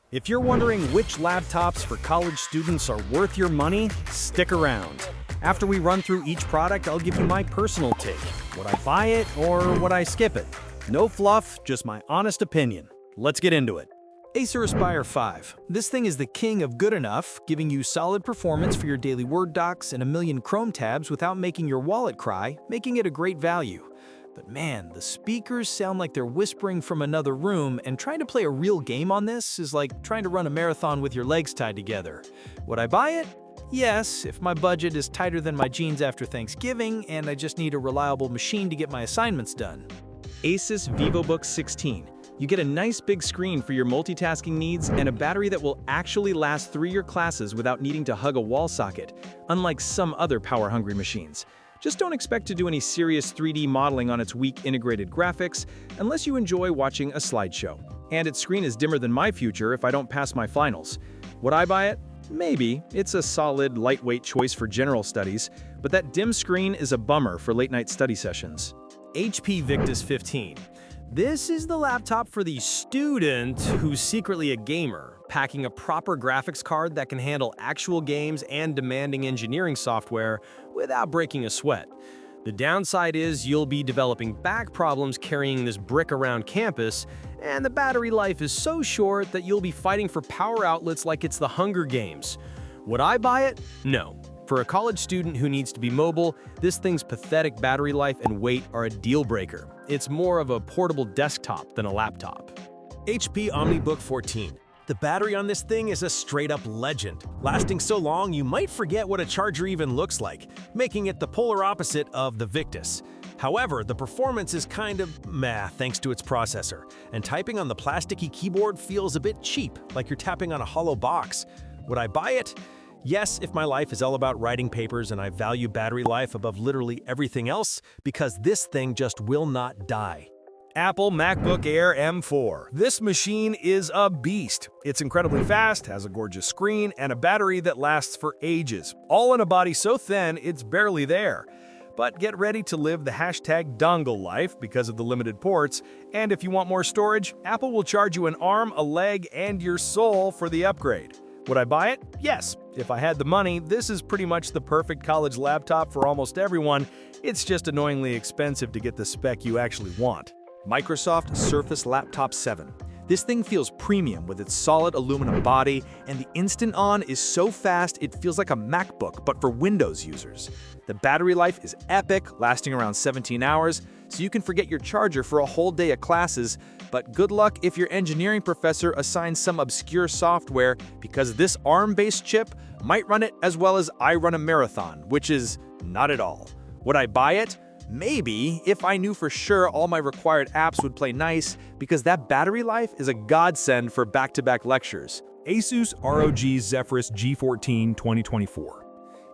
If you're wondering which laptops for college students are worth your money, stick around. After we run through each product, I'll give you my personal take. Would I buy it or would I skip it? No fluff, just my honest opinion. Let's get into it. Acer Aspire 5. This thing is the king of good enough, giving you solid performance for your daily Word docs and a million Chrome tabs without making your wallet cry, making it a great value. But man, the speakers sound like they're whispering from another room, and trying to play a real game on this is like trying to run a marathon with your legs tied together. Would I buy it? Yes, if my budget is tighter than my jeans after Thanksgiving and I just need a reliable machine to get my assignments done. Asus VivoBook 16. You get a nice big screen for your multitasking needs and a battery that will actually last through your classes without needing to hug a wall socket, unlike some other power-hungry machines. Just don't expect to do any serious 3D modeling on its weak integrated graphics unless you enjoy watching a slideshow. And its screen is dimmer than my future if I don't pass my finals. Would I buy it? Maybe. It's a solid, lightweight choice for general studies, but that dim screen is a bummer for late-night study sessions. HP Victus 15. This is the laptop for the student who's secretly a gamer, packing a proper graphics card that can handle actual games and demanding engineering software without breaking a sweat. The downside is you'll be developing back problems carrying this brick around campus, and the battery life is so short that you'll be fighting for power outlets like it's the Hunger Games. Would I buy it? No. For a college student who needs to be mobile, this thing's pathetic battery life and weight are a deal breaker. It's more of a portable desktop than a laptop. HP OmniBook 14. The battery on this thing is a straight-up legend, lasting so long you might forget what a charger even looks like, making it the polar opposite of the Victus. However, the performance is kind of meh thanks to its processor, and typing on the plasticky keyboard feels a bit cheap, like you're tapping on a hollow box. Would I buy it? Yes, if my life is all about writing papers and I value battery life above literally everything else, because this thing just will not die. Apple MacBook Air M4. This machine is a beast. It's incredibly fast, has a gorgeous screen, and a battery that lasts for ages, all in a body so thin it's barely there. But get ready to live the hashtag dongle life because of the limited ports, and if you want more storage, Apple will charge you an arm, a leg, and your soul for the upgrade. Would I buy it? Yes. If I had the money, this is pretty much the perfect college laptop for almost everyone. It's just annoyingly expensive to get the spec you actually want. Microsoft Surface Laptop 7. This thing feels premium with its solid aluminum body, and the Instant On is so fast it feels like a MacBook, but for Windows users. The battery life is epic, lasting around 17 hours, so you can forget your charger for a whole day of classes, but good luck if your engineering professor assigns some obscure software, because this ARM-based chip might run it as well as I run a marathon, which is not at all. Would I buy it? Maybe, if I knew for sure all my required apps would play nice, because that battery life is a godsend for back-to-back lectures. Asus ROG Zephyrus G14 2024.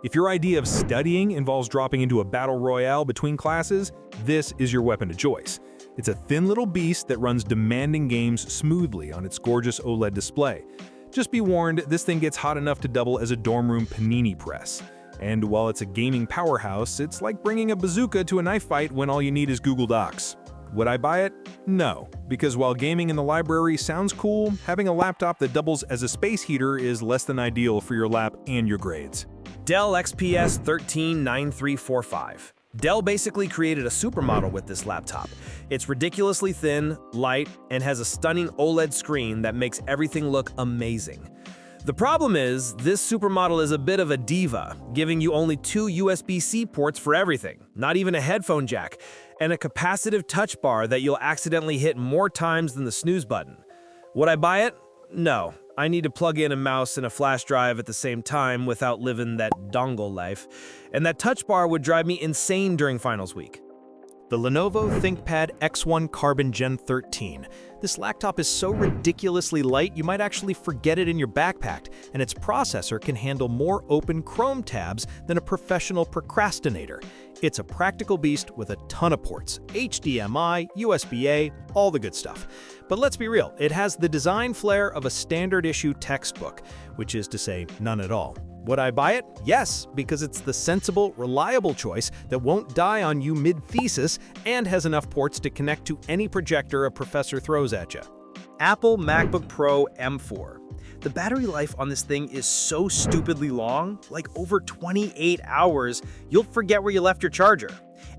If your idea of studying involves dropping into a battle royale between classes, this is your weapon of choice. It's a thin little beast that runs demanding games smoothly on its gorgeous OLED display. Just be warned, this thing gets hot enough to double as a dorm room panini press. And while it's a gaming powerhouse, it's like bringing a bazooka to a knife fight when all you need is Google Docs. Would I buy it? No, because while gaming in the library sounds cool, having a laptop that doubles as a space heater is less than ideal for your lap and your grades. Dell XPS 139345. Dell basically created a supermodel with this laptop. It's ridiculously thin, light, and has a stunning OLED screen that makes everything look amazing. The problem is, this supermodel is a bit of a diva, giving you only 2 USB-C ports for everything, not even a headphone jack, and a capacitive touch bar that you'll accidentally hit more times than the snooze button. Would I buy it? No. I need to plug in a mouse and a flash drive at the same time without living that dongle life, and that touch bar would drive me insane during finals week. The Lenovo ThinkPad X1 Carbon Gen 13. This laptop is so ridiculously light you might actually forget it in your backpack, and its processor can handle more open Chrome tabs than a professional procrastinator. It's a practical beast with a ton of ports, HDMI, USB-A, all the good stuff. But let's be real, it has the design flair of a standard-issue textbook, which is to say, none at all. Would I buy it? Yes, because it's the sensible, reliable choice that won't die on you mid-thesis and has enough ports to connect to any projector a professor throws at you. Apple MacBook Pro M4. The battery life on this thing is so stupidly long, like over 28 hours, you'll forget where you left your charger.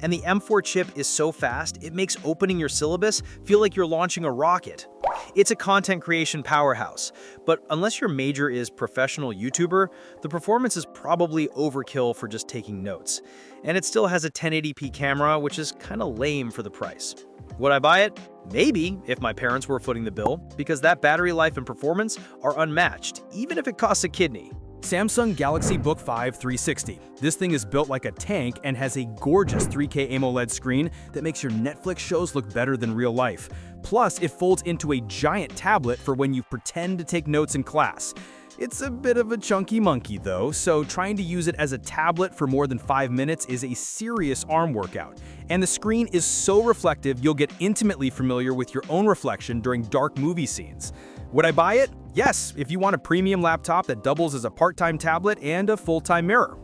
And the M4 chip is so fast, it makes opening your syllabus feel like you're launching a rocket. It's a content creation powerhouse, but unless your major is professional YouTuber, the performance is probably overkill for just taking notes. And it still has a 1080p camera, which is kinda lame for the price. Would I buy it? Maybe, if my parents were footing the bill, because that battery life and performance are unmatched, even if it costs a kidney. Samsung Galaxy Book 5 360. This thing is built like a tank and has a gorgeous 3K AMOLED screen that makes your Netflix shows look better than real life. Plus, it folds into a giant tablet for when you pretend to take notes in class. It's a bit of a chunky monkey though, so trying to use it as a tablet for more than 5 minutes is a serious arm workout. And the screen is so reflective you'll get intimately familiar with your own reflection during dark movie scenes. Would I buy it? Yes, if you want a premium laptop that doubles as a part-time tablet and a full-time mirror.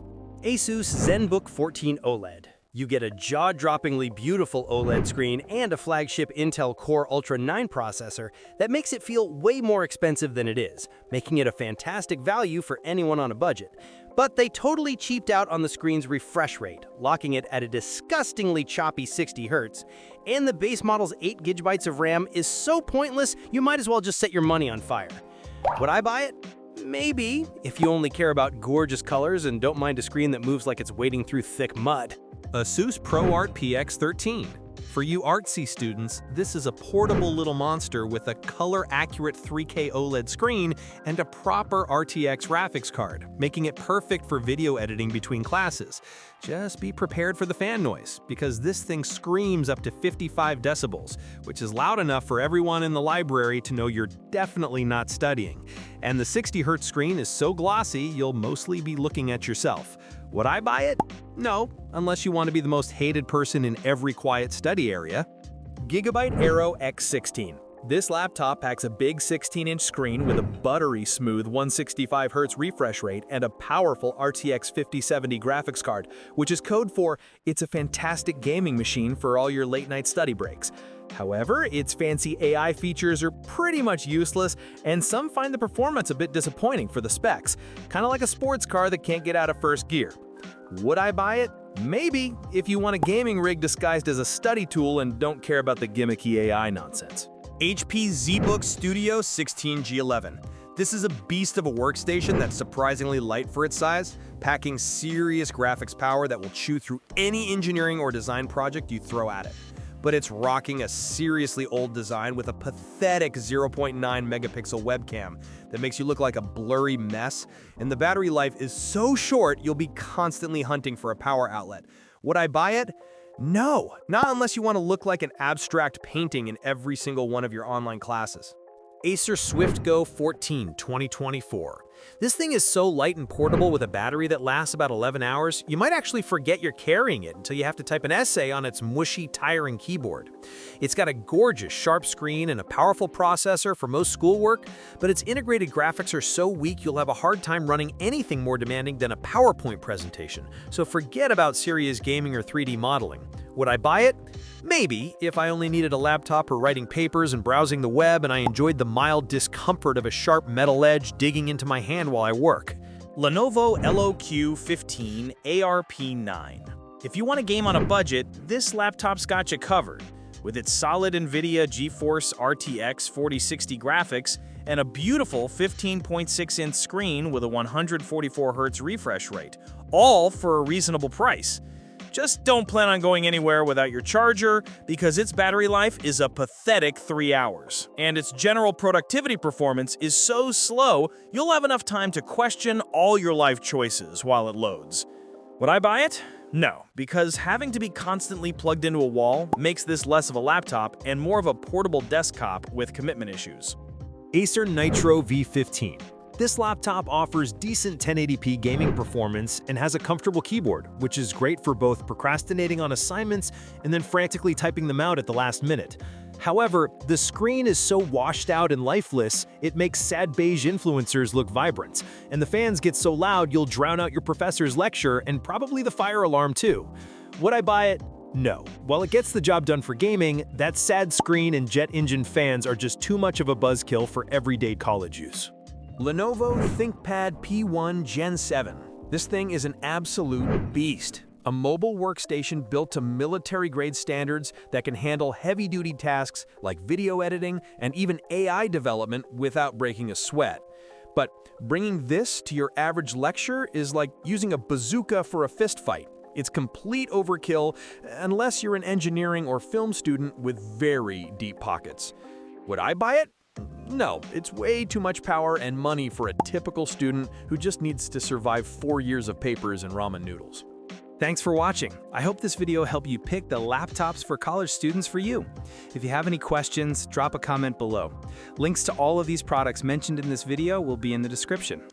Asus ZenBook 14 OLED. You get a jaw-droppingly beautiful OLED screen and a flagship Intel Core Ultra 9 processor that makes it feel way more expensive than it is, making it a fantastic value for anyone on a budget. But they totally cheaped out on the screen's refresh rate, locking it at a disgustingly choppy 60 Hz, and the base model's 8 GB of RAM is so pointless you might as well just set your money on fire. Would I buy it? Maybe, if you only care about gorgeous colors and don't mind a screen that moves like it's wading through thick mud. Asus ProArt PX13. For you artsy students, this is a portable little monster with a color-accurate 3K OLED screen and a proper RTX graphics card, making it perfect for video editing between classes. Just be prepared for the fan noise, because this thing screams up to 55 decibels, which is loud enough for everyone in the library to know you're definitely not studying. And the 60 Hz screen is so glossy, you'll mostly be looking at yourself. Would I buy it? No, unless you want to be the most hated person in every quiet study area. Gigabyte Aero X16. This laptop packs a big 16-inch screen with a buttery smooth 165Hz refresh rate and a powerful RTX 5070 graphics card, which is code for it's a fantastic gaming machine for all your late-night study breaks. However, its fancy AI features are pretty much useless, and some find the performance a bit disappointing for the specs, kind of like a sports car that can't get out of first gear. Would I buy it? Maybe, if you want a gaming rig disguised as a study tool and don't care about the gimmicky AI nonsense. HP ZBook Studio 16G11. This is a beast of a workstation that's surprisingly light for its size, packing serious graphics power that will chew through any engineering or design project you throw at it. But it's rocking a seriously old design with a pathetic 0.9 megapixel webcam that makes you look like a blurry mess, and the battery life is so short you'll be constantly hunting for a power outlet. Would I buy it? No, not unless you want to look like an abstract painting in every single one of your online classes. Acer SwiftGo 14 2024. This thing is so light and portable with a battery that lasts about 11 hours, you might actually forget you're carrying it until you have to type an essay on its mushy, tiring keyboard. It's got a gorgeous, sharp screen and a powerful processor for most schoolwork, but its integrated graphics are so weak you'll have a hard time running anything more demanding than a PowerPoint presentation, so forget about serious gaming or 3D modeling. Would I buy it? Maybe, if I only needed a laptop for writing papers and browsing the web and I enjoyed the mild discomfort of a sharp metal edge digging into my hand while I work. Lenovo LOQ15 ARP9. If you want a game on a budget, this laptop's got you covered. With its solid NVIDIA GeForce RTX 4060 graphics and a beautiful 15.6-inch screen with a 144Hz refresh rate, all for a reasonable price. Just don't plan on going anywhere without your charger, because its battery life is a pathetic 3 hours. And its general productivity performance is so slow, you'll have enough time to question all your life choices while it loads. Would I buy it? No, because having to be constantly plugged into a wall makes this less of a laptop and more of a portable desktop with commitment issues. Acer Nitro V15. This laptop offers decent 1080p gaming performance and has a comfortable keyboard, which is great for both procrastinating on assignments and then frantically typing them out at the last minute. However, the screen is so washed out and lifeless, it makes sad beige influencers look vibrant, and the fans get so loud you'll drown out your professor's lecture and probably the fire alarm too. Would I buy it? No. While it gets the job done for gaming, that sad screen and jet engine fans are just too much of a buzzkill for everyday college use. Lenovo ThinkPad P1 Gen 7. This thing is an absolute beast. A mobile workstation built to military-grade standards that can handle heavy-duty tasks like video editing and even AI development without breaking a sweat. But bringing this to your average lecture is like using a bazooka for a fistfight. It's complete overkill unless you're an engineering or film student with very deep pockets. Would I buy it? No, it's way too much power and money for a typical student who just needs to survive 4 years of papers and ramen noodles. Thanks for watching. I hope this video helped you pick the laptops for college students for you. If you have any questions, drop a comment below. Links to all of these products mentioned in this video will be in the description.